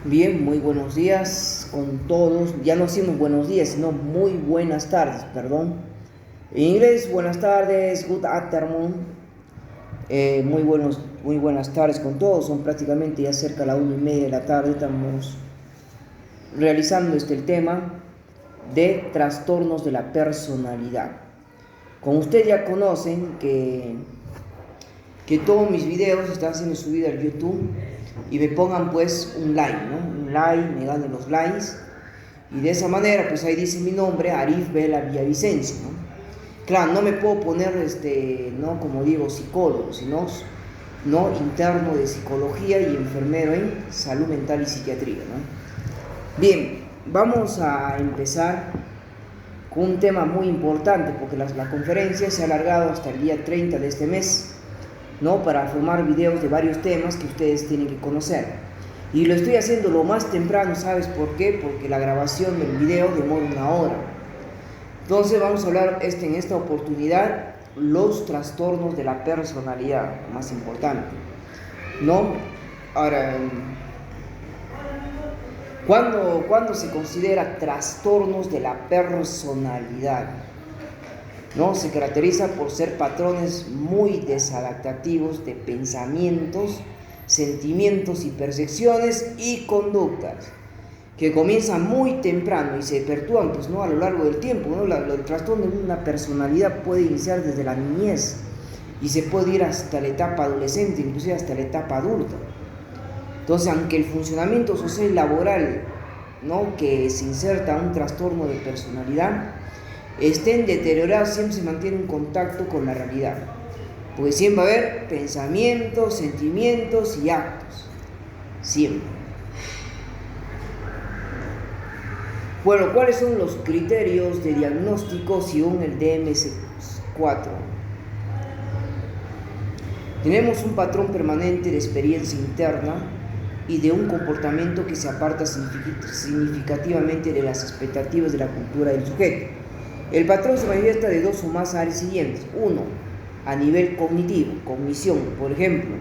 Bien, muy buenos días con todos. Ya no decimos buenos días, sino muy buenas tardes, perdón. En inglés, buenas tardes, good afternoon. Muy buenas tardes con todos. Son prácticamente ya cerca de la 1:30 de la tarde. Estamos realizando el tema de trastornos de la personalidad. Como ustedes ya conocen que todos mis videos están siendo subidos al YouTube y me pongan pues un like, ¿no? Un like, me ganen los likes y de esa manera pues ahí dice mi nombre, Arif Vela Villavicencio, ¿no? Claro, no me puedo poner no como digo psicólogo, sino no interno de psicología y enfermero en salud mental y psiquiatría, ¿no? Bien, vamos a empezar con un tema muy importante porque la conferencia se ha alargado hasta el día 30 de este mes, ¿no? Para formar videos de varios temas que ustedes tienen que conocer. Y lo estoy haciendo lo más temprano, ¿sabes por qué? Porque la grabación del video demora 1 hora. Entonces vamos a hablar en esta oportunidad los trastornos de la personalidad, lo más importante, ¿no? Ahora, ¿cuándo se considera trastornos de la personalidad? ¿No? Se caracteriza por ser patrones muy desadaptativos de pensamientos, sentimientos y percepciones y conductas que comienzan muy temprano y se perpetúan pues, ¿no? A lo largo del tiempo, ¿no? El trastorno de una personalidad puede iniciar desde la niñez y se puede ir hasta la etapa adolescente, inclusive hasta la etapa adulta. Entonces, aunque el funcionamiento social y laboral, ¿no? que se inserta un trastorno de personalidad, estén deteriorados, siempre se mantiene un contacto con la realidad, porque siempre va a haber pensamientos, sentimientos y actos, siempre. Bueno, ¿cuáles son los criterios de diagnóstico según el DSM-4? Tenemos un patrón permanente de experiencia interna y de un comportamiento que se aparta significativamente de las expectativas de la cultura del sujeto. El patrón se manifiesta de dos o más áreas siguientes. 1. A nivel cognitivo, cognición, por ejemplo,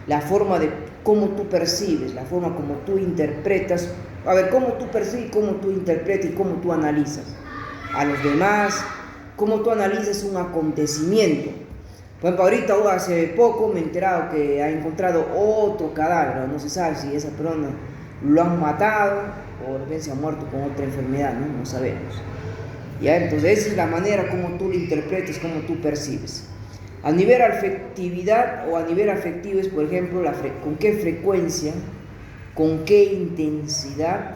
la forma de cómo tú percibes, la forma como tú interpretas, cómo tú percibes, cómo tú interpretas y cómo tú analizas a los demás, cómo tú analizas un acontecimiento. Por ejemplo, ahorita hace poco me he enterado que ha encontrado otro cadáver, no se sabe si esa persona lo han matado o de repente se ha muerto con otra enfermedad, no sabemos. ¿Ya? Entonces esa es la manera como tú lo interpretas, como tú percibes. A nivel afectividad o a nivel afectivo es, por ejemplo, con qué frecuencia, con qué intensidad,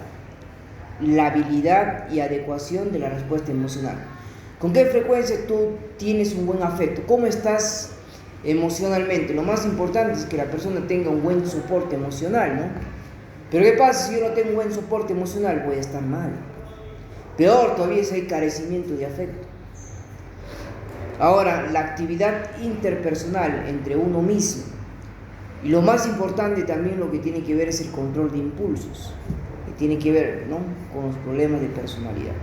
la habilidad y adecuación de la respuesta emocional. ¿Con qué frecuencia tú tienes un buen afecto? ¿Cómo estás emocionalmente? Lo más importante es que la persona tenga un buen soporte emocional, ¿no? Pero ¿qué pasa si yo no tengo un buen soporte emocional? Voy a estar mal. Peor todavía si hay carecimiento de afecto. Ahora, la actividad interpersonal entre uno mismo. Y lo más importante también lo que tiene que ver es el control de impulsos, que tiene que ver, ¿no? con los problemas de personalidad.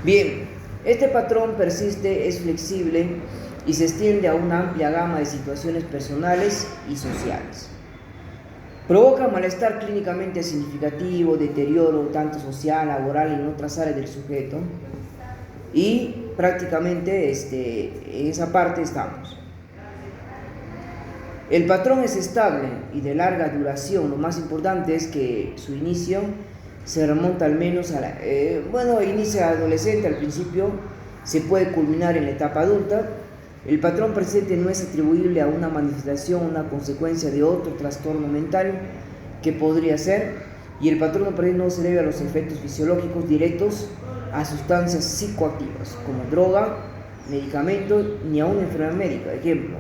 Bien, este patrón persiste, es flexible y se extiende a una amplia gama de situaciones personales y sociales. Provoca malestar clínicamente significativo, deterioro tanto social, laboral y en otras áreas del sujeto. Y prácticamente en esa parte estamos. El patrón es estable y de larga duración. Lo más importante es que su inicio se remonta al menos inicia adolescente, al principio se puede culminar en la etapa adulta. El patrón presente no es atribuible a una manifestación, una consecuencia de otro trastorno mental que podría ser, y el patrón presente no se debe a los efectos fisiológicos directos a sustancias psicoactivas como droga, medicamentos, ni a una enfermedad médica. Ejemplo,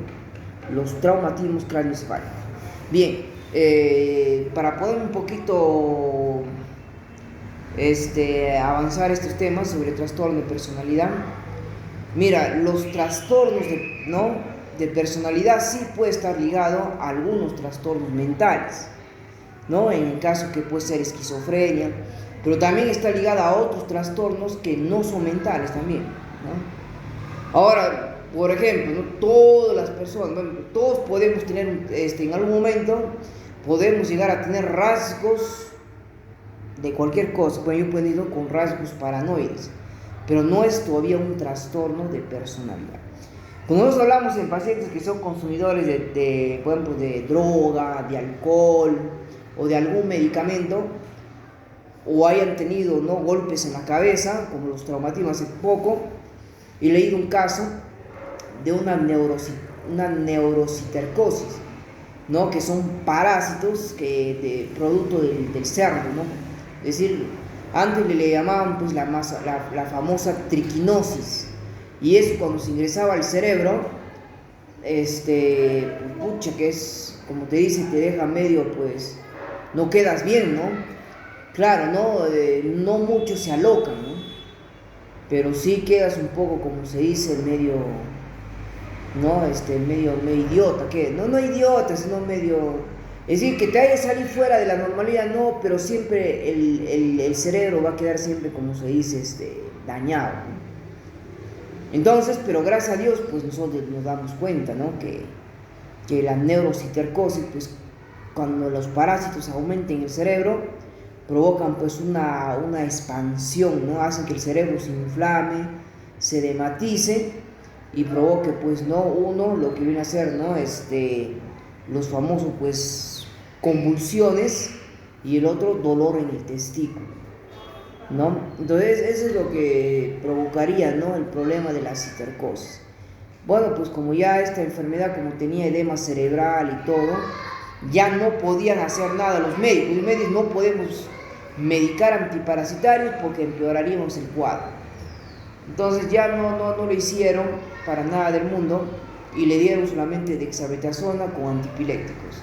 los traumatismos craneoencefálicos. Bien, para poder un poquito avanzar estos temas sobre el trastorno de personalidad, mira, los trastornos de personalidad sí puede estar ligado a algunos trastornos mentales, ¿no? En el caso que puede ser esquizofrenia, pero también está ligada a otros trastornos que no son mentales también, ¿no? Ahora, por ejemplo, ¿no? Todas las personas, bueno, todos podemos tener, en algún momento, podemos llegar a tener rasgos de cualquier cosa. Bueno, yo he tenido con rasgos paranoides, pero no es todavía un trastorno de personalidad. Cuando nosotros hablamos en pacientes que son consumidores por ejemplo, de droga, de alcohol o de algún medicamento, o hayan tenido, ¿no?, golpes en la cabeza, como los traumatismos hace poco, he leído un caso de una neurocitercosis, ¿no?, que son parásitos producto del cerdo, ¿no? Es decir, antes le llamaban pues la famosa triquinosis, y eso cuando se ingresaba al cerebro, pucha, que es, como te dice, te deja medio, pues, no quedas bien, ¿no? Claro, no muchos se alocan, ¿no? Pero sí quedas un poco, como se dice, medio, ¿no? Medio idiota, ¿qué? No idiota, sino medio... Es decir, que te haya salido fuera de la normalidad, no, pero siempre el cerebro va a quedar siempre, como se dice, dañado, ¿no? Entonces, pero gracias a Dios, pues nosotros nos damos cuenta, ¿no?, que la neurocitercosis, pues cuando los parásitos aumenten en el cerebro, provocan pues una expansión, ¿no? Hacen que el cerebro se inflame, se edematice y provoque pues, ¿no?, uno lo que viene a ser, ¿no?, los famosos pues convulsiones, y el otro dolor en el testículo, ¿no? Entonces eso es lo que provocaría, ¿no?, el problema de la citercosis. Bueno, pues como ya esta enfermedad, como tenía edema cerebral y todo, ya no podían hacer nada los médicos no podemos medicar antiparasitarios porque empeoraríamos el cuadro. Entonces ya no lo hicieron para nada del mundo, y le dieron solamente dexametasona con antipilépticos.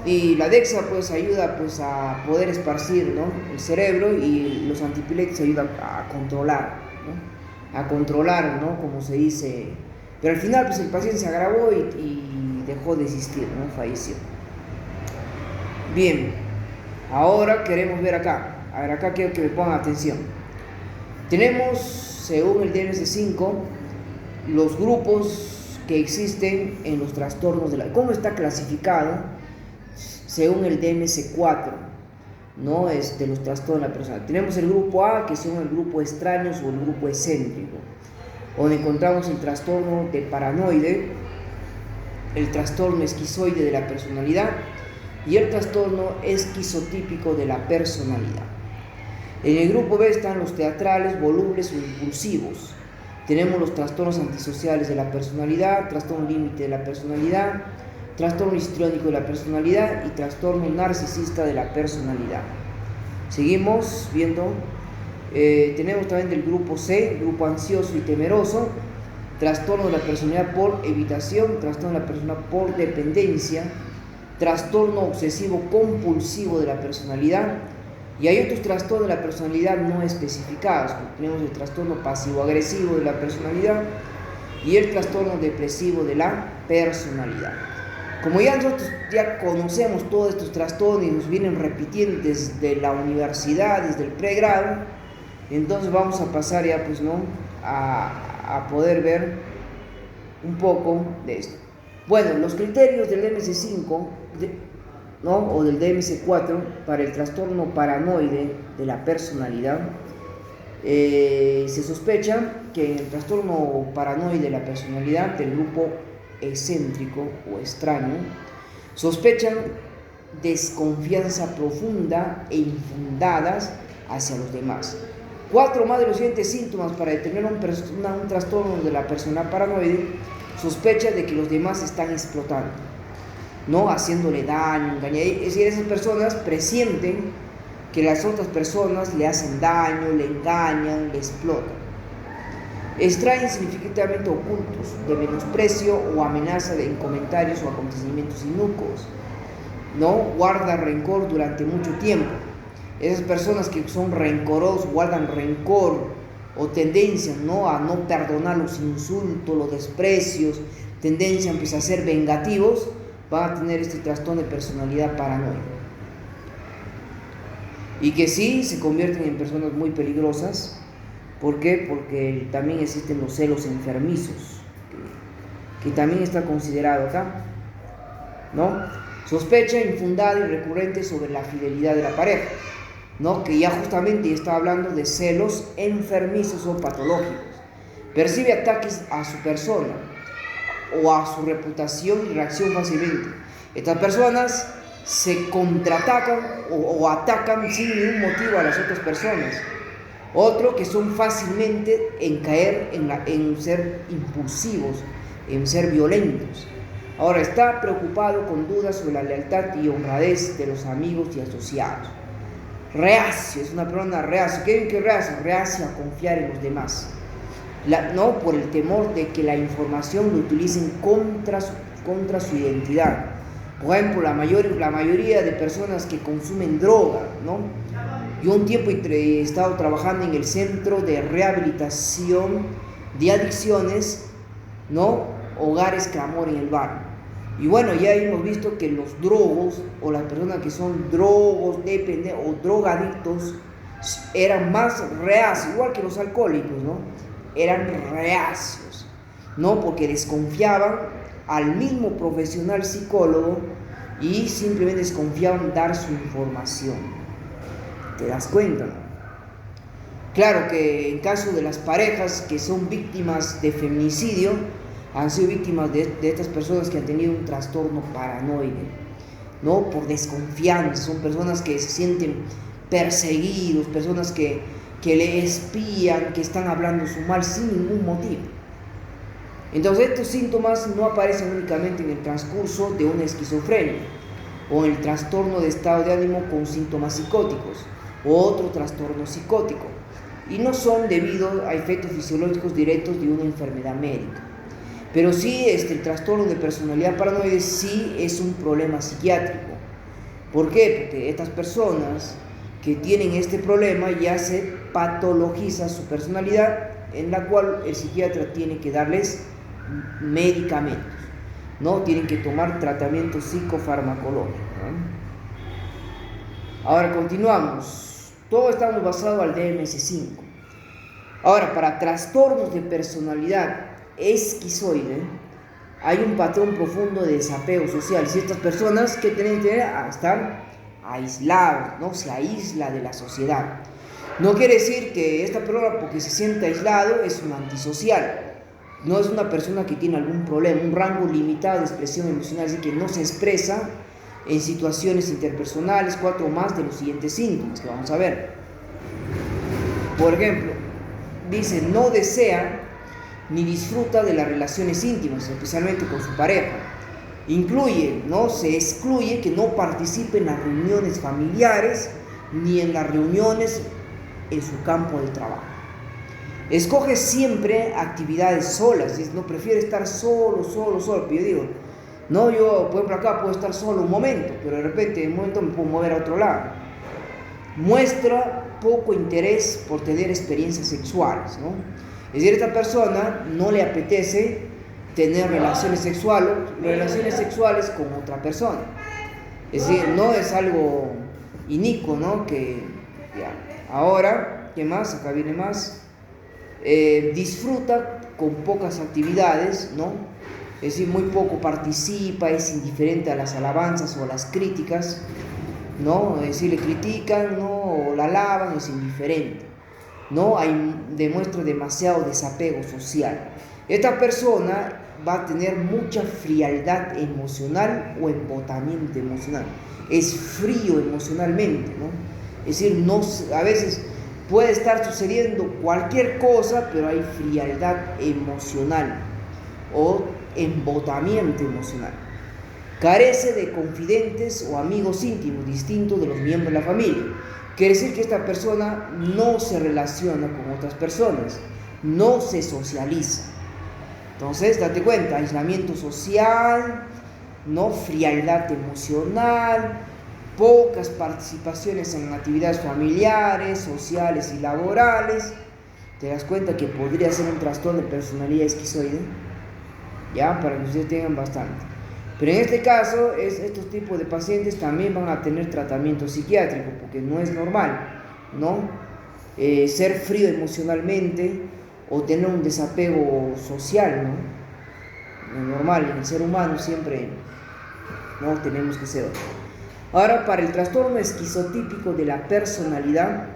Y la dexa pues ayuda pues a poder esparcir, ¿no?, el cerebro, y los antipilépticos ayudan a controlar, ¿no?, a controlar, ¿no?, como se dice. Pero al final pues el paciente se agravó y dejó de existir, ¿no?, falleció. Bien, ahora queremos ver acá. A ver, acá quiero que me pongan atención. Tenemos, según el DMS-5, los grupos que existen en los trastornos de ¿cómo está clasificado? Según el DMS-4, ¿no?, de los trastornos de la persona. Tenemos el grupo A, que son el grupo extraños o el grupo excéntrico, donde encontramos el trastorno de paranoide, el trastorno esquizoide de la personalidad y el trastorno esquizotípico de la personalidad. En el grupo B están los teatrales, volubles o impulsivos. Tenemos los trastornos antisociales de la personalidad, trastorno límite de la personalidad, trastorno histriónico de la personalidad y trastorno narcisista de la personalidad. Seguimos viendo. Tenemos también del grupo C, grupo ansioso y temeroso, trastorno de la personalidad por evitación, trastorno de la personalidad por dependencia, trastorno obsesivo compulsivo de la personalidad, y hay otros trastornos de la personalidad no especificados. Tenemos el trastorno pasivo-agresivo de la personalidad y el trastorno depresivo de la personalidad. Como ya nosotros ya conocemos todos estos trastornos y nos vienen repitiendo desde la universidad, desde el pregrado, entonces vamos a pasar ya pues, ¿no?, a poder ver un poco de esto. Bueno, los criterios del DMS-5, ¿no?, o del DMS-4 para el trastorno paranoide de la personalidad, se sospecha que en el trastorno paranoide de la personalidad del grupo excéntrico o extraño, sospechan desconfianza profunda e infundadas hacia los demás. 4 más de los siguientes síntomas para determinar un trastorno de la personalidad paranoide: sospecha de que los demás están explotando, ¿no?, haciéndole daño, engañando. Es decir, esas personas presienten que las otras personas le hacen daño, le engañan, le explotan. Extraen significativamente ocultos, de menosprecio o amenaza en comentarios o acontecimientos inocuos, ¿no? Guarda rencor durante mucho tiempo. Esas personas que son rencorosos, guardan rencor o tendencia, ¿no?, a no perdonar los insultos, los desprecios, tendencia a ser vengativos, van a tener este trastorno de personalidad paranoide. Y que sí se convierten en personas muy peligrosas. ¿Por qué? Porque también existen los celos enfermizos, que que también está considerado acá, ¿no? Sospecha infundada y recurrente sobre la fidelidad de la pareja, ¿no? Que ya justamente está hablando de celos enfermizos o patológicos. Percibe ataques a su persona o a su reputación y reacción fácilmente. Estas personas se contraatacan o atacan sin ningún motivo a las otras personas. Otro, que son fácilmente en caer en ser impulsivos, en ser violentos. Ahora, está preocupado con dudas sobre la lealtad y honradez de los amigos y asociados. Reacio, es una persona reacia. ¿Qué es reacio? Reacio a confiar en los demás. No por el temor de que la información lo utilicen contra su identidad. Por ejemplo, la mayoría de personas que consumen droga, ¿no? Yo un tiempo he estado trabajando en el centro de rehabilitación de adicciones, ¿no? Hogares Clamor en el barrio. Y bueno, ya hemos visto que los drogos o las personas que son drogos dependientes o drogadictos eran más reacios, igual que los alcohólicos, ¿no? Eran reacios, ¿no? Porque desconfiaban al mismo profesional psicólogo y simplemente desconfiaban dar su información. ¿Te das cuenta? Claro que en caso de las parejas que son víctimas de feminicidio, han sido víctimas de estas personas que han tenido un trastorno paranoide, ¿no? Por desconfianza. Son personas que se sienten perseguidos, personas que le espían, que están hablando su mal sin ningún motivo. Entonces estos síntomas no aparecen únicamente en el transcurso de una esquizofrenia o en el trastorno de estado de ánimo con síntomas psicóticos o otro trastorno psicótico, y no son debido a efectos fisiológicos directos de una enfermedad médica. Pero sí, el trastorno de personalidad paranoide sí es un problema psiquiátrico. ¿Por qué? Porque estas personas que tienen este problema ya se patologiza su personalidad, en la cual el psiquiatra tiene que darles medicamentos, ¿no? Tienen que tomar tratamiento psicofarmacológico, ¿no? Ahora continuamos. Todo estamos basado al DMS-5. Ahora, para trastornos de personalidad esquizoide hay un patrón profundo de desapego social. Si estas personas que tienen que estar aislados, ¿no? Se aísla de la sociedad. No quiere decir que esta persona, porque se siente aislado, es un antisocial. No es una persona que tiene algún problema, un rango limitado de expresión emocional, es decir, que no se expresa en situaciones interpersonales, 4 o más de los siguientes síntomas que vamos a ver. Por ejemplo, dice, no desea ni disfruta de las relaciones íntimas, especialmente con su pareja. Incluye, ¿no? Se excluye que no participe en las reuniones familiares ni en las reuniones en su campo de trabajo. Escoge siempre actividades solas, no prefiere estar solo. Pero yo digo, no, yo, por ejemplo, acá puedo estar solo un momento, pero de repente en un momento me puedo mover a otro lado. Muestra poco interés por tener experiencias sexuales, ¿no? Es decir, a esta persona no le apetece tener relaciones sexuales con otra persona. Es decir, no es algo inicuo, ¿no? Que ya. Ahora, ¿qué más? Acá viene más. Disfruta con pocas actividades, ¿no? Es decir, muy poco participa, es indiferente a las alabanzas o a las críticas, ¿no? Es decir, le critican, ¿no? O la alaban, es indiferente, ¿no? Demuestra demasiado desapego social. Esta persona va a tener mucha frialdad emocional o embotamiento emocional. Es frío emocionalmente, ¿no? Es decir, a veces puede estar sucediendo cualquier cosa, pero hay frialdad emocional o embotamiento emocional. Carece de confidentes o amigos íntimos distintos de los miembros de la familia. Quiere decir que esta persona no se relaciona con otras personas, no se socializa. Entonces, date cuenta, aislamiento social, no frialdad emocional, pocas participaciones en actividades familiares, sociales y laborales. ¿Te das cuenta que podría ser un trastorno de personalidad esquizoide? Ya, para que ustedes tengan bastante. Pero en este caso, estos tipos de pacientes también van a tener tratamiento psiquiátrico, porque no es normal, ¿no? Ser frío emocionalmente o tener un desapego social, ¿no? Lo normal, en el ser humano siempre no tenemos que ser. Ahora, para el trastorno esquizotípico de la personalidad,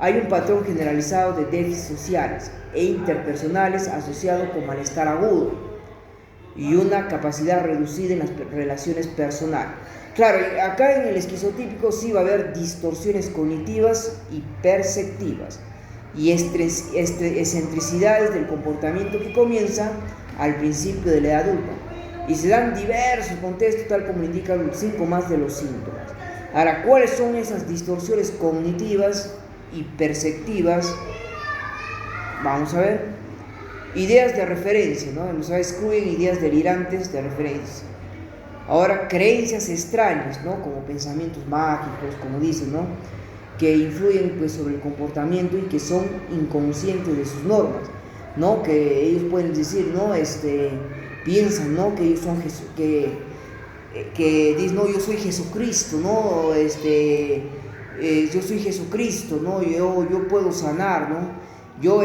hay un patrón generalizado de déficits sociales e interpersonales asociado con malestar agudo y una capacidad reducida en las relaciones personales. Claro, acá en el esquizotípico sí va a haber distorsiones cognitivas y perceptivas y excentricidades del comportamiento que comienza al principio de la edad adulta y se dan diversos contextos tal como indican los síntomas de los síntomas. Ahora, ¿cuáles son esas distorsiones cognitivas y perceptivas? Vamos a ver. Ideas de referencia, ¿no? Excluyen ideas delirantes de referencia. Ahora, creencias extrañas, ¿no? Como pensamientos mágicos, como dicen, ¿no? Que influyen pues sobre el comportamiento y que son inconscientes de sus normas, ¿no? Que ellos pueden decir, ¿no? Piensan, ¿no? Que ellos son que dicen, no, yo soy Jesucristo, ¿no? Yo soy Jesucristo, ¿no? Yo puedo sanar, ¿no? Yo,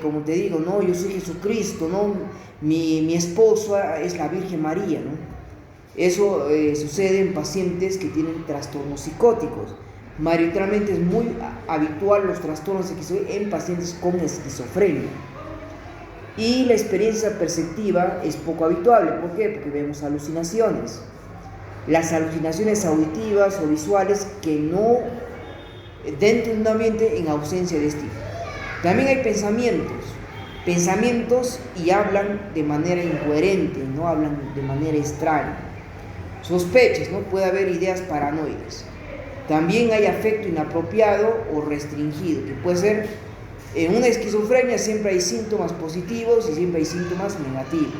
como te digo, ¿no? Yo soy Jesucristo, ¿no? Mi esposa es la Virgen María, ¿no? Eso sucede en pacientes que tienen trastornos psicóticos. Mayoritariamente es muy habitual los trastornos en pacientes con esquizofrenia. Y la experiencia perceptiva es poco habitual. ¿Por qué? Porque vemos alucinaciones. Las alucinaciones auditivas o visuales que no dentro de un ambiente en ausencia de estímulo. También hay pensamientos y hablan de manera incoherente, no hablan de manera extraña. Sospechas, ¿no? Puede haber ideas paranoides. También hay afecto inapropiado o restringido, que puede ser, en una esquizofrenia siempre hay síntomas positivos y siempre hay síntomas negativos.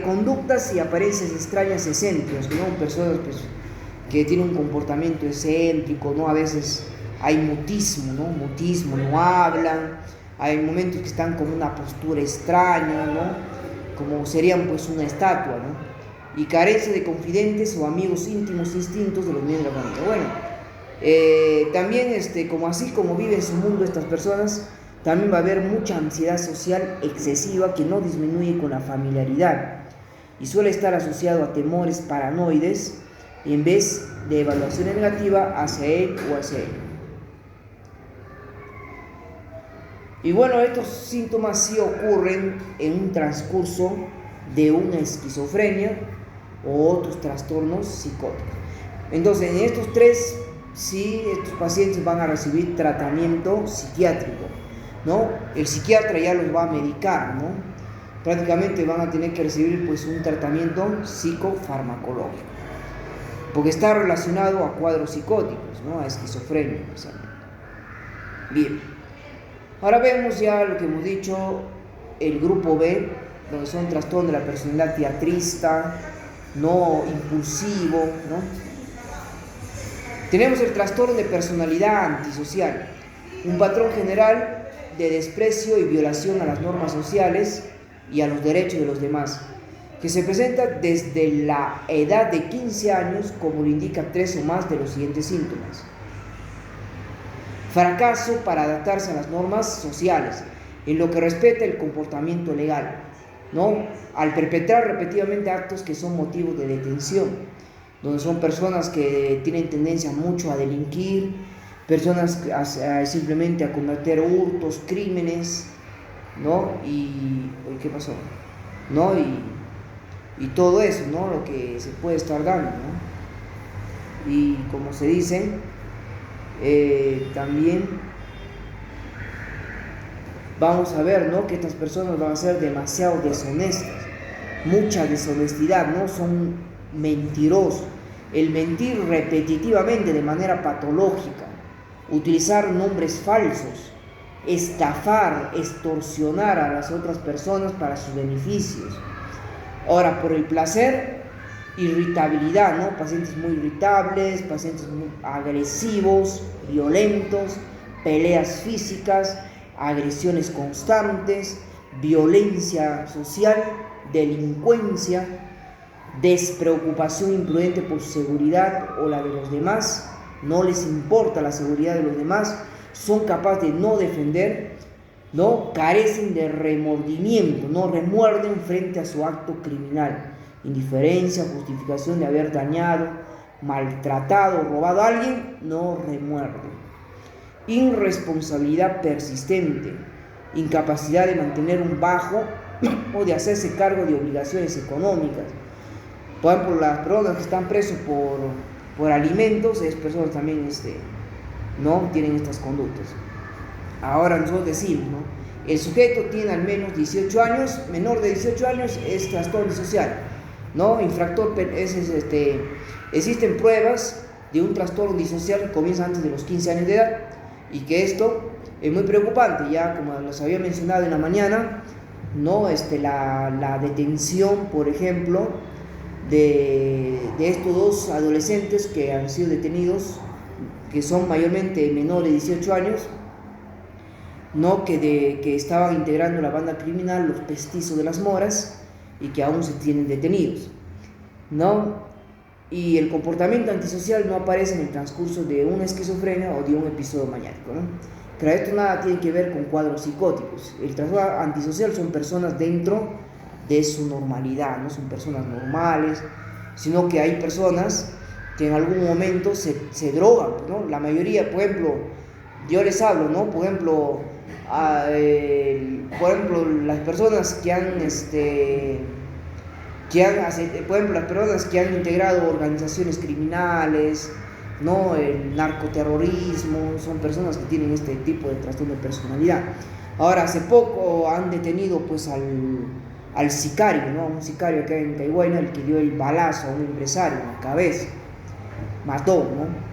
Conductas y apariencias extrañas excéntricas, ¿no? Personas pues, que tienen un comportamiento excéntrico, ¿no? A veces hay mutismo, no hablan, hay momentos que están con una postura extraña, ¿no? Como serían pues una estatua, ¿no? Y carencia de confidentes o amigos íntimos distintos de los miembros de la familia. Bueno, también como así como vive en su mundo estas personas, también va a haber mucha ansiedad social excesiva que no disminuye con la familiaridad y suele estar asociado a temores paranoides en vez de evaluación negativa hacia él o hacia ella. Y bueno, estos síntomas sí ocurren en un transcurso de una esquizofrenia o otros trastornos psicóticos. Entonces, en estos tres, sí, estos pacientes van a recibir tratamiento psiquiátrico, ¿no? El psiquiatra ya los va a medicar, ¿no? Prácticamente van a tener que recibir pues un tratamiento psicofarmacológico, porque está relacionado a cuadros psicóticos, ¿no? A esquizofrenia, precisamente. Bien. Ahora vemos ya lo que hemos dicho, el grupo B, donde son trastornos de la personalidad teatrista, no impulsivo, ¿no? Tenemos el trastorno de personalidad antisocial, un patrón general de desprecio y violación a las normas sociales y a los derechos de los demás, que se presenta desde la edad de 15 años, como lo indica 3 o más de los siguientes síntomas. Fracaso para adaptarse a las normas sociales, en lo que respecta el comportamiento legal, ¿no? Al perpetrar repetidamente actos que son motivos de detención, donde son personas que tienen tendencia mucho a delinquir, personas simplemente a cometer hurtos, crímenes, ¿no? Y ¿qué pasó? ¿No? Y todo eso, ¿no? Lo que se puede estar dando, ¿no? Y como se dice, también vamos a ver, ¿no? Que estas personas van a ser demasiado deshonestas, mucha deshonestidad, ¿no? Son mentirosos, el mentir repetitivamente de manera patológica, utilizar nombres falsos, estafar, extorsionar a las otras personas para sus beneficios. Ahora, por el placer, irritabilidad, ¿no? Pacientes muy irritables, pacientes muy agresivos, violentos, peleas físicas, agresiones constantes, violencia social, delincuencia, despreocupación imprudente por su seguridad o la de los demás, no les importa la seguridad de los demás, son capaces de no defender ¿no? Carecen de remordimiento, no remuerden frente a su acto criminal. Indiferencia, justificación de haber dañado, maltratado, robado a alguien, no remuerden. Irresponsabilidad persistente, incapacidad de mantener un bajo o de hacerse cargo de obligaciones económicas. Por ejemplo, las personas que están presos por alimentos, esas personas también no tienen estas conductas. Ahora nosotros decimos, ¿no? El sujeto tiene al menos 18 años, menor de 18 años es trastorno social, ¿no? Infractor, existen pruebas de un trastorno disocial que comienza antes de los 15 años de edad, y que esto es muy preocupante, ya como les había mencionado en la mañana, ¿no? La detención, por ejemplo, de estos dos adolescentes que han sido detenidos, que son mayormente menores de 18 años, ¿no? Que estaban integrando la banda criminal Los Pestizos de las Moras, y que aún se tienen detenidos, ¿no? Y el comportamiento antisocial no aparece en el transcurso de una esquizofrenia o de un episodio maníaco, ¿no? Pero esto nada tiene que ver con cuadros psicóticos. El trastorno antisocial son personas dentro de su normalidad, no son personas normales, sino que hay personas que en algún momento se drogan, ¿no? La mayoría, por ejemplo, yo les hablo, ¿no? Por ejemplo, las personas que han, por ejemplo, las personas que han integrado organizaciones criminales, ¿no? El narcoterrorismo, son personas que tienen este tipo de trastorno de personalidad. Ahora, hace poco han detenido pues al sicario, ¿no? Un sicario acá en Caihuayna, el que dio el balazo a un empresario en la cabeza, mató, ¿no?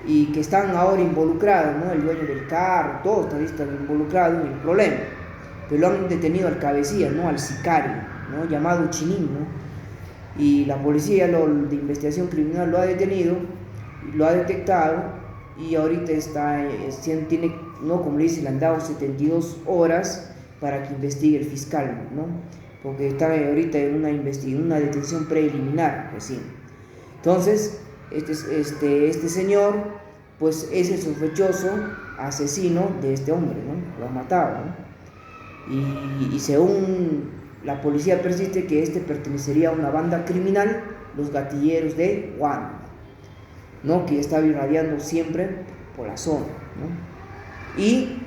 Y que están ahora involucrados, ¿no? El dueño del carro, todos están involucrados en el problema, pero lo han detenido al cabecilla, ¿no? Al sicario, ¿no? Llamado Chinín, ¿no? Y la policía de investigación criminal lo ha detenido, lo ha detectado, y ahorita tiene, ¿no? Como le dice, le han dado 72 horas para que investigue el fiscal, ¿no? Porque está ahorita en una detención preliminar recién. Entonces, este señor, pues es el sospechoso asesino de este hombre, ¿no? Lo ha matado, ¿no? Y según la policía persiste que pertenecería a una banda criminal, los Gatilleros de Guano, ¿no? Que estaba irradiando siempre por la zona, ¿no? Y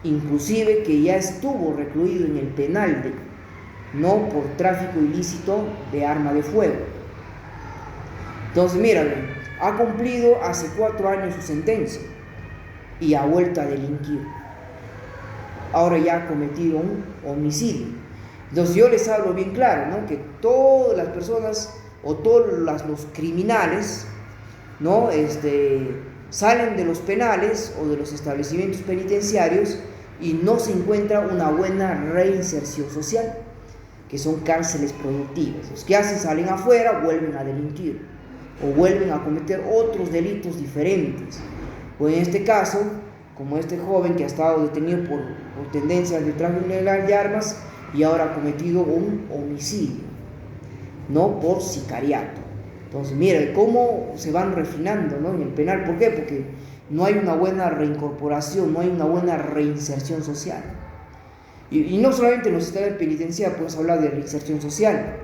inclusive que ya estuvo recluido en el penal no por tráfico ilícito de arma de fuego. Entonces, mírame, ha cumplido hace 4 años su sentencia y ha vuelto a delinquir. Ahora ya ha cometido un homicidio. Entonces yo les hablo bien claro, ¿no? Que todas las personas o todos los criminales, ¿no? Salen de los penales o de los establecimientos penitenciarios y no se encuentra una buena reinserción social, que son cárceles productivas. Los que salen afuera vuelven a delinquir o vuelven a cometer otros delitos diferentes. O en este caso, como este joven que ha estado detenido por tendencias de tráfico ilegal de armas y ahora ha cometido un homicidio, no por sicariato. Entonces, mira cómo se van refinando, ¿no? En el penal. ¿Por qué? Porque no hay una buena reincorporación, no hay una buena reinserción social. Y no solamente en los sistemas penitenciarios podemos hablar de reinserción social,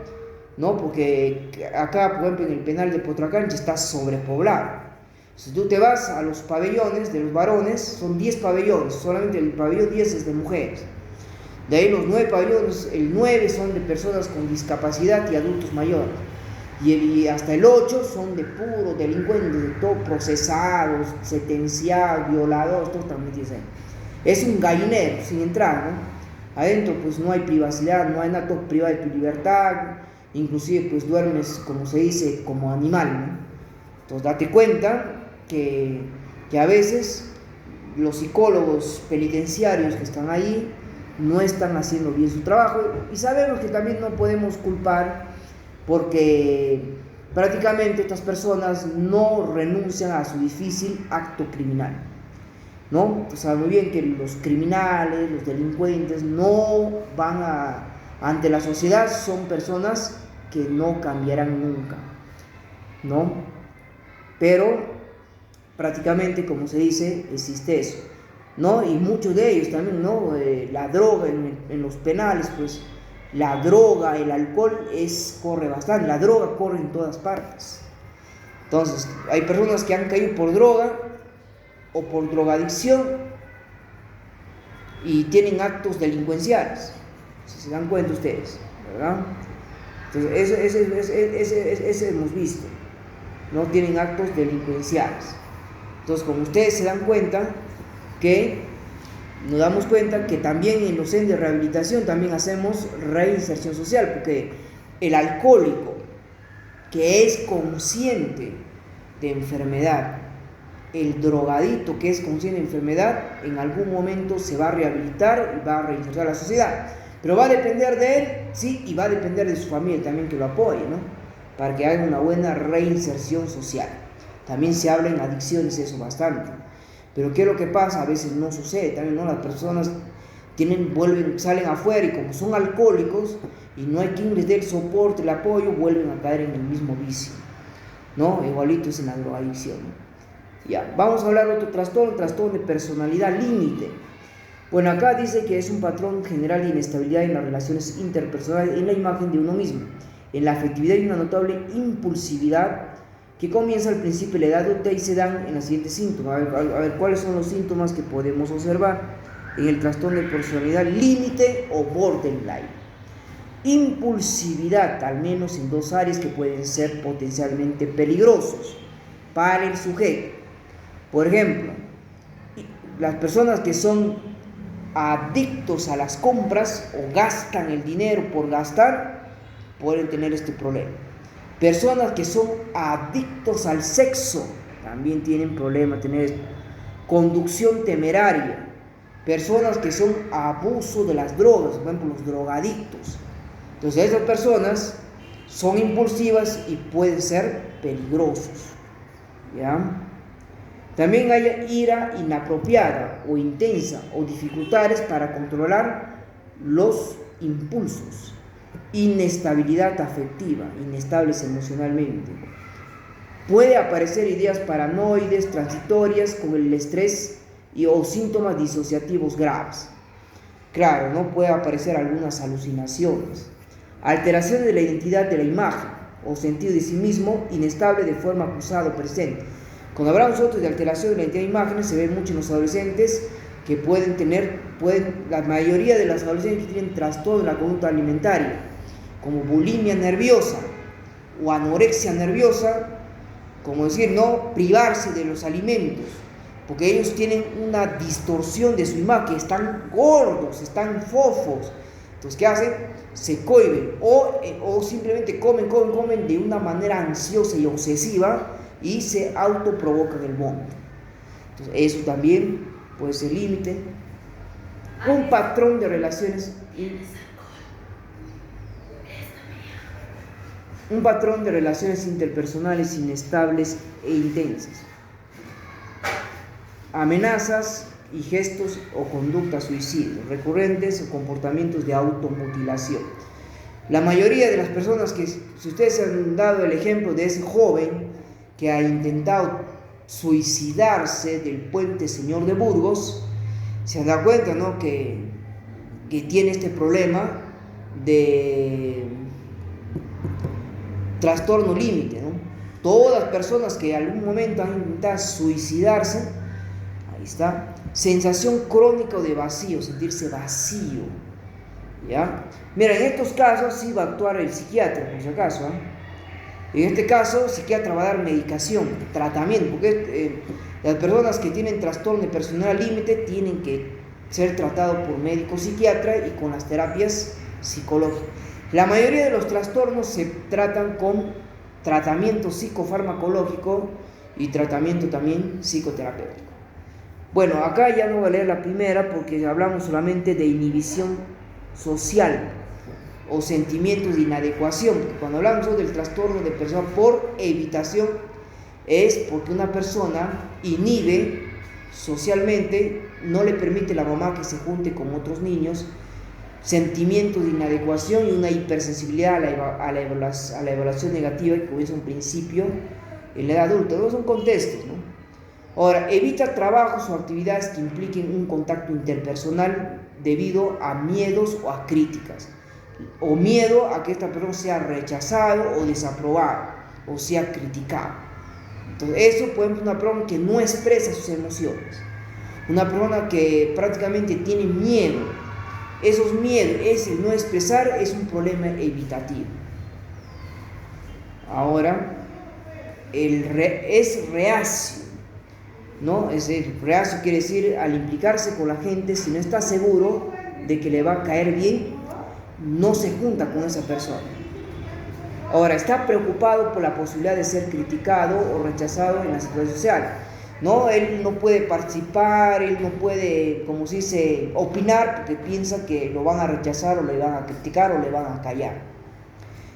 ¿no? Porque acá, por ejemplo, en el penal de Potracancha está sobrepoblado. Si tú te vas a los pabellones de los varones, son 10 pabellones, solamente el pabellón 10 es de mujeres. De ahí los 9 pabellones, el 9 son de personas con discapacidad y adultos mayores. Y hasta el 8 son de puros delincuentes, de todo procesados, sentenciados, violadores, todos están metidos ahí. Es un gallinero sin entrar, ¿no? Adentro pues no hay privacidad, no hay nada, todo privado de tu libertad, inclusive pues duermes, como se dice, como animal, ¿no? Entonces date cuenta que a veces los psicólogos penitenciarios que están ahí no están haciendo bien su trabajo, y sabemos que también no podemos culpar porque prácticamente estas personas no renuncian a su difícil acto criminal, ¿no? Entonces sabemos muy bien que los criminales, los delincuentes no van ante la sociedad, son personas que no cambiarán nunca, ¿no? Pero prácticamente, como se dice, existe eso. ¿no? Y muchos de ellos también, ¿no? La droga en los penales, pues la droga, el alcohol corre bastante, la droga corre en todas partes. Entonces, hay personas que han caído por droga o por drogadicción y tienen actos delincuenciales, si se dan cuenta ustedes, ¿verdad? Entonces, ese hemos visto, no tienen actos delincuenciales. Entonces, como ustedes se dan cuenta, nos damos cuenta que también en los centros de rehabilitación también hacemos reinserción social, porque el alcohólico que es consciente de enfermedad, el drogadito que es consciente de enfermedad, en algún momento se va a rehabilitar y va a reinsertar a la sociedad. Pero va a depender de él, sí, y va a depender de su familia también que lo apoye, ¿no? Para que haga una buena reinserción social. También se habla en adicciones eso bastante. Pero ¿qué es lo que pasa? A veces no sucede también, ¿no? Las personas salen afuera y como son alcohólicos y no hay quien les dé el soporte, el apoyo, vuelven a caer en el mismo vicio, ¿no? Igualito es en la drogadicción, ¿no? Ya, vamos a hablar de otro trastorno de personalidad límite. Bueno, acá dice que es un patrón general de inestabilidad en las relaciones interpersonales, en la imagen de uno mismo, en la afectividad y una notable impulsividad que comienza al principio de la edad adulta y se dan en los siguientes síntomas. A ver, ¿cuáles son los síntomas que podemos observar en el trastorno de personalidad límite o borderline? Impulsividad, al menos en dos áreas que pueden ser potencialmente peligrosos para el sujeto. Por ejemplo, las personas que son adictos a las compras o gastan el dinero por gastar, pueden tener este problema. Personas que son adictos al sexo también tienen problema tener esto. Conducción temeraria. Personas que son abuso de las drogas, por ejemplo, los drogadictos. Entonces, esas personas son impulsivas y pueden ser peligrosos, ¿ya? También hay ira inapropiada o intensa o dificultades para controlar los impulsos. Inestabilidad afectiva, inestables emocionalmente. Puede aparecer ideas paranoides transitorias con el estrés o síntomas disociativos graves. Claro, no puede aparecer algunas alucinaciones. Alteración de la identidad de la imagen o sentido de sí mismo, inestable de forma acusada o presente. Cuando hablamos nosotros de alteración de la identidad de imágenes, se ve mucho en los adolescentes que la mayoría de los adolescentes tienen trastorno de la conducta alimentaria, como bulimia nerviosa o anorexia nerviosa, como decir, no privarse de los alimentos, porque ellos tienen una distorsión de su imagen, están gordos, están fofos. Entonces, ¿qué hacen? Se cohíben o simplemente comen de una manera ansiosa y obsesiva y se autoprovocan el vómito. Entonces, eso también puede ser límite. Un patrón de relaciones interpersonales inestables e intensas. Amenazas y gestos o conductas suicidas recurrentes o comportamientos de automutilación. La mayoría de las personas si ustedes se han dado el ejemplo de ese joven que ha intentado suicidarse del puente Señor de Burgos, se han dado cuenta, ¿no? que tiene este problema de trastorno límite, ¿no? Todas las personas que en algún momento han intentado suicidarse, ahí está, sensación crónica de vacío, sentirse vacío, ¿ya? Mira, en estos casos sí va a actuar el psiquiatra, por si acaso, En este caso, el psiquiatra va a dar medicación, tratamiento, porque las personas que tienen trastorno de personalidad límite tienen que ser tratados por médico psiquiatra y con las terapias psicológicas. La mayoría de los trastornos se tratan con tratamiento psicofarmacológico y tratamiento también psicoterapéutico. Bueno, acá ya no voy a leer la primera porque hablamos solamente de inhibición social o sentimientos de inadecuación. Cuando hablamos del trastorno de persona por evitación, es porque una persona inhibe socialmente, no le permite a la mamá que se junte con otros niños, sentimientos de inadecuación y una hipersensibilidad a la evaluación negativa que es un principio en la edad adulta. No son contextos, ¿no? Ahora, evita trabajos o actividades que impliquen un contacto interpersonal debido a miedos o a críticas, o miedo a que esta persona sea rechazado o desaprobado, o sea criticado. Entonces, eso puede ser una persona que no expresa sus emociones, una persona que prácticamente tiene miedo. Esos miedos, ese no expresar, es un problema evitativo. Ahora, es reacio, ¿no? Es decir, reacio quiere decir al implicarse con la gente, si no está seguro de que le va a caer bien, no se junta con esa persona. Ahora, está preocupado por la posibilidad de ser criticado o rechazado en la situación social, ¿no? Él no puede participar, él no puede, como se dice, opinar porque piensa que lo van a rechazar o le van a criticar o le van a callar.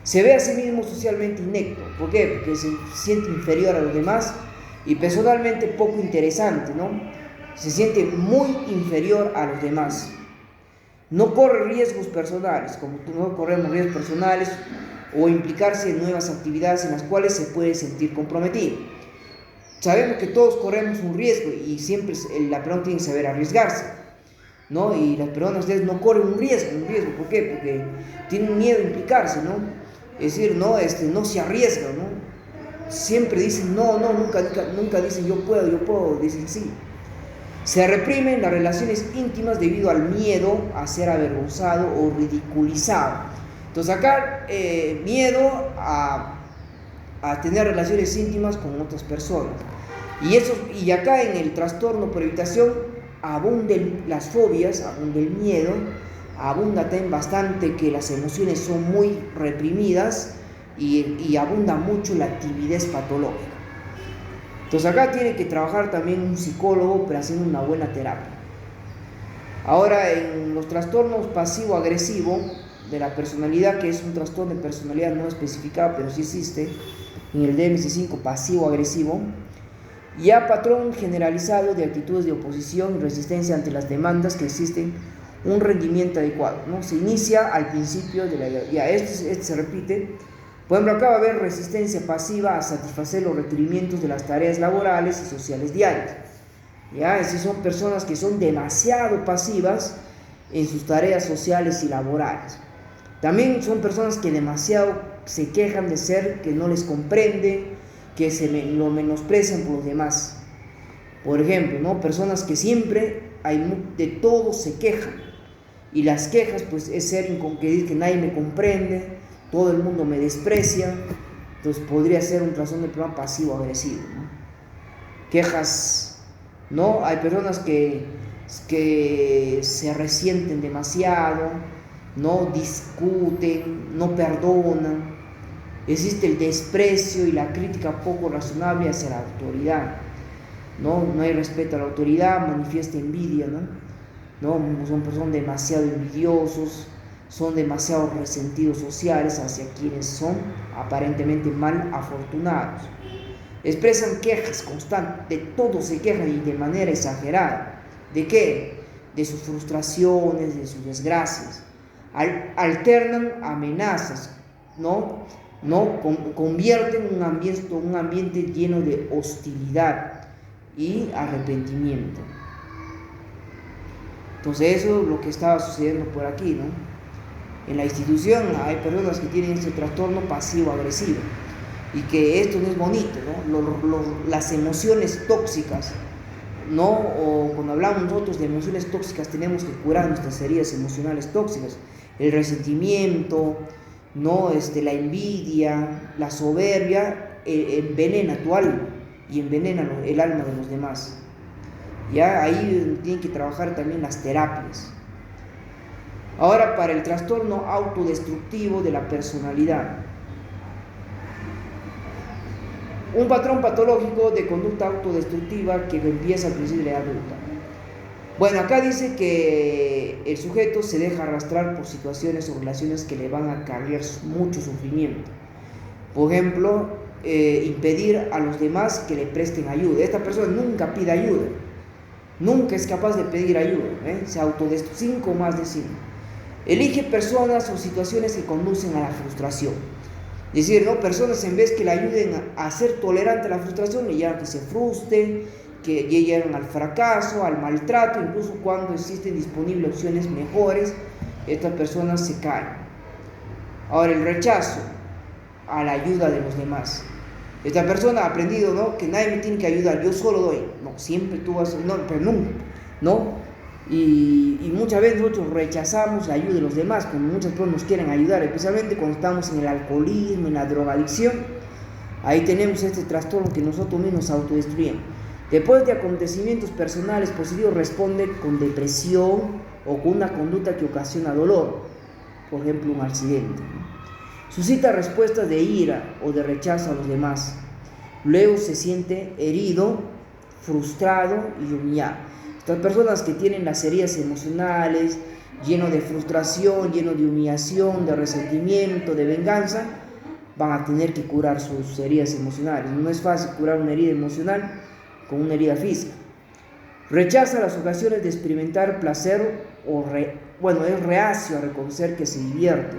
Se ve a sí mismo socialmente inepto. ¿Por qué? Porque se siente inferior a los demás y personalmente poco interesante, ¿no? Se siente muy inferior a los demás. No corre riesgos personales, como no corremos riesgos personales, o implicarse en nuevas actividades en las cuales se puede sentir comprometido. Sabemos que todos corremos un riesgo y siempre la persona tiene que saber arriesgarse, ¿no? Y las personas no corren un riesgo. ¿Por qué? Porque tienen miedo a implicarse, ¿no? Es decir, no se arriesgan, ¿no? Siempre dicen no, nunca dicen yo puedo, dicen sí. Se reprimen las relaciones íntimas debido al miedo a ser avergonzado o ridiculizado. Entonces acá, miedo a tener relaciones íntimas con otras personas. Y acá en el trastorno por evitación abunden las fobias, abunda el miedo, abunda también bastante que las emociones son muy reprimidas y abunda mucho la timidez patológica. Entonces acá tiene que trabajar también un psicólogo para hacer una buena terapia. Ahora, en los trastornos pasivo-agresivo de la personalidad, que es un trastorno de personalidad no especificado, pero sí existe, en el DSM-5 pasivo-agresivo, ya patrón generalizado de actitudes de oposición y resistencia ante las demandas que existen, un rendimiento adecuado, ¿no? Se inicia al principio de la ya este se repite. Por ejemplo, acá va a haber resistencia pasiva a satisfacer los requerimientos de las tareas laborales y sociales diarias. ¿Ya? Es decir, son personas que son demasiado pasivas en sus tareas sociales y laborales. También son personas que demasiado se quejan de ser, que no les comprende, que lo menosprecian por los demás. Por ejemplo, ¿no? Personas que siempre de todo se quejan. Y las quejas, pues, es ser que nadie me comprende, todo el mundo me desprecia. Entonces podría ser un trastorno de problema pasivo-agresivo, ¿no? Quejas, ¿no? Hay personas que se resienten demasiado, no discuten, no perdonan. Existe el desprecio y la crítica poco razonable hacia la autoridad, ¿no? No hay respeto a la autoridad, manifiesta envidia, ¿no? Son personas demasiado envidiosos, son demasiado resentidos sociales hacia quienes son aparentemente mal afortunados. Expresan quejas constantes, de todo se quejan y de manera exagerada. ¿De qué? De sus frustraciones, de sus desgracias. Alternan amenazas, ¿no? Convierten un ambiente lleno de hostilidad y arrepentimiento. Entonces eso es lo que estaba sucediendo por aquí, ¿no? En la institución hay personas que tienen este trastorno pasivo-agresivo y que esto no es bonito, ¿no? Las emociones tóxicas, ¿no? O cuando hablamos nosotros de emociones tóxicas, tenemos que curar nuestras heridas emocionales tóxicas. El resentimiento, ¿no? La envidia, la soberbia envenena tu alma y envenena el alma de los demás. Ya ahí tienen que trabajar también las terapias. Ahora, para el trastorno autodestructivo de la personalidad, un patrón patológico de conducta autodestructiva que empieza al principio de la edad adulta. Bueno, acá dice que el sujeto se deja arrastrar por situaciones o relaciones que le van a acarrear mucho sufrimiento. Por ejemplo, impedir a los demás que le presten ayuda. Esta persona nunca pide ayuda, nunca es capaz de pedir ayuda, se autodestruye 5 más de 5. Elige personas o situaciones que conducen a la frustración. Es decir, ¿no? Personas en vez que le ayuden a ser tolerante a la frustración, le llevan que se frustre, que llegan al fracaso, al maltrato, incluso cuando existen disponibles opciones mejores, estas personas se caen. Ahora, el rechazo a la ayuda de los demás. Esta persona ha aprendido, ¿no?, que nadie me tiene que ayudar, yo solo doy. No, siempre tú vas, no, pero nunca, ¿no? Y muchas veces nosotros rechazamos la ayuda de los demás, cuando muchas personas nos quieren ayudar, especialmente cuando estamos en el alcoholismo, en la drogadicción. Ahí tenemos este trastorno que nosotros mismos autodestruyemos. Después de acontecimientos personales positivos, responde con depresión o con una conducta que ocasiona dolor, por ejemplo, un accidente. Suscita respuestas de ira o de rechazo a los demás. Luego se siente herido, frustrado y humillado. Estas personas que tienen las heridas emocionales, lleno de frustración, lleno de humillación, de resentimiento, de venganza, van a tener que curar sus heridas emocionales. No es fácil curar una herida emocional con una herida física. Rechaza las ocasiones de experimentar placer es reacio a reconocer que se divierte.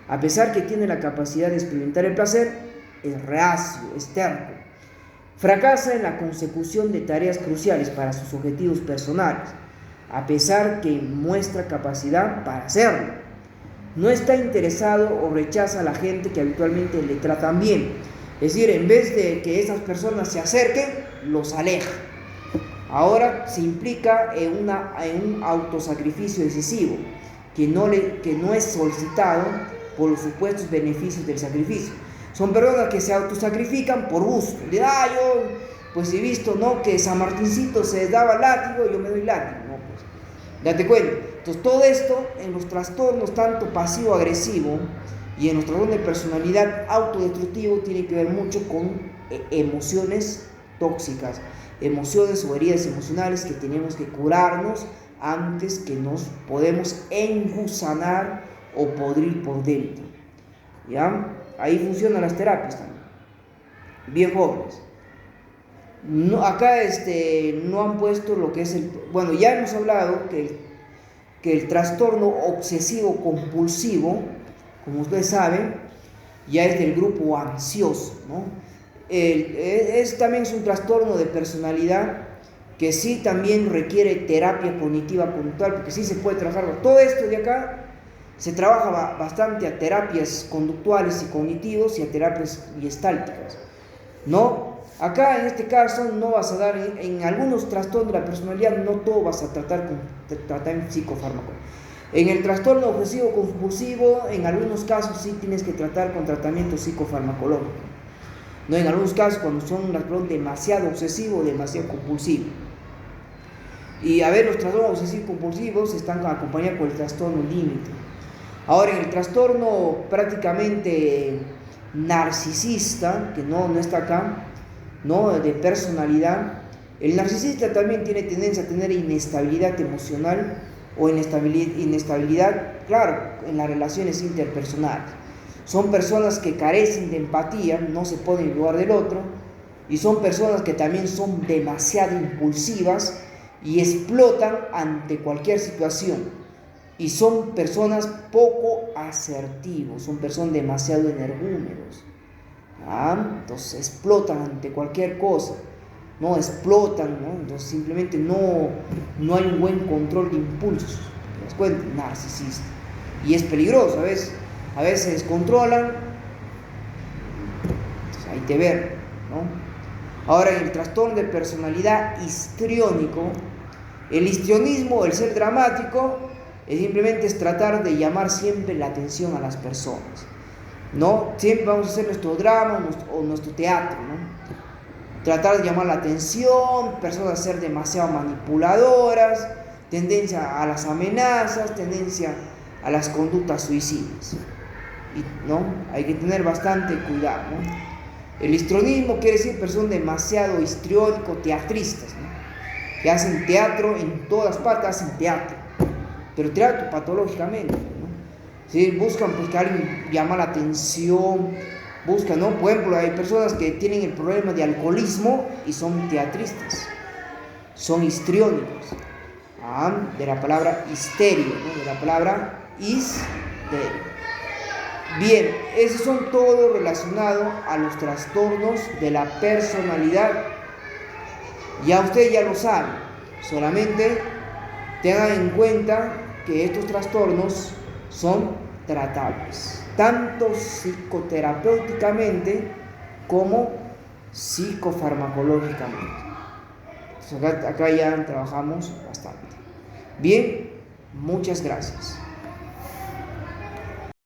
A pesar que tiene la capacidad de experimentar el placer, es reacio, es terco. Fracasa en la consecución de tareas cruciales para sus objetivos personales, a pesar que muestra capacidad para hacerlo. No está interesado o rechaza a la gente que habitualmente le tratan bien. Es decir, en vez de que esas personas se acerquen, los aleja. Ahora se implica en un autosacrificio excesivo, que no es solicitado por los supuestos beneficios del sacrificio. Son personas que se autosacrifican por gusto. Yo pues he visto, ¿no?, que San Martincito se daba látigo, yo me doy látigo. No, pues, date cuenta. Entonces todo esto en los trastornos tanto pasivo-agresivo y en los trastornos de personalidad autodestructivo tiene que ver mucho con emociones tóxicas, emociones o heridas emocionales que tenemos que curarnos antes que nos podemos engusanar o podrir por dentro. ¿Ya? Ahí funcionan las terapias también. Bien, jóvenes. Acá no han puesto lo que es bueno, ya hemos hablado que el trastorno obsesivo compulsivo, como ustedes saben, ya es del grupo ansioso, ¿no? También es un trastorno de personalidad que sí también requiere terapia cognitiva conductual, porque sí se puede trabajar. Todo esto de acá se trabaja bastante a terapias conductuales y cognitivos y a terapias gestálticas, ¿no? Acá en este caso no vas a dar, en algunos trastornos de la personalidad no todo vas a tratar con tratamiento psicofármaco. En el trastorno obsesivo compulsivo, en algunos casos sí tienes que tratar con tratamiento psicofarmacológico, ¿no? En algunos casos cuando son un trastorno demasiado obsesivo o demasiado compulsivo. Y a ver, los trastornos obsesivos compulsivos están acompañados por el trastorno límite. Ahora, en el trastorno prácticamente narcisista, que no está acá, ¿no?, de personalidad, el narcisista también tiene tendencia a tener inestabilidad emocional o inestabilidad, claro, en las relaciones interpersonales. Son personas que carecen de empatía, no se ponen en el lugar del otro, y son personas que también son demasiado impulsivas y explotan ante cualquier situación. Y son personas poco asertivos, son personas demasiado energúmenos. Entonces explotan ante cualquier cosa, no explotan, ¿no? Entonces simplemente no hay un buen control de impulsos. ¿Te das cuenta? Narcisista. Y es peligroso, a veces se descontrolan. Entonces hay que ver, ¿no? Ahora, en el trastorno de personalidad histriónico, el histrionismo, el ser dramático, simplemente es tratar de llamar siempre la atención a las personas, ¿no? Siempre vamos a hacer nuestro drama o nuestro teatro, ¿no? Tratar de llamar la atención, personas a ser demasiado manipuladoras, tendencia a las amenazas, tendencia a las conductas suicidas, ¿no? Hay que tener bastante cuidado, ¿no? El histrionismo quiere decir personas demasiado histriónico, teatristas, ¿no?, que hacen teatro en todas partes, hacen teatro, pero teatro patológicamente, ¿no? ¿Sí? Buscan pues que alguien llama la atención, buscan, ¿no? Por ejemplo, hay personas que tienen el problema de alcoholismo y son teatristas, son histriónicos, de la palabra histerio, ¿no?, de la palabra histerio. Bien, esos son todos relacionados a los trastornos de la personalidad. Ya usted ya lo sabe, solamente tengan en cuenta que estos trastornos son tratables, tanto psicoterapéuticamente como psicofarmacológicamente. Entonces acá ya trabajamos bastante. Bien, muchas gracias.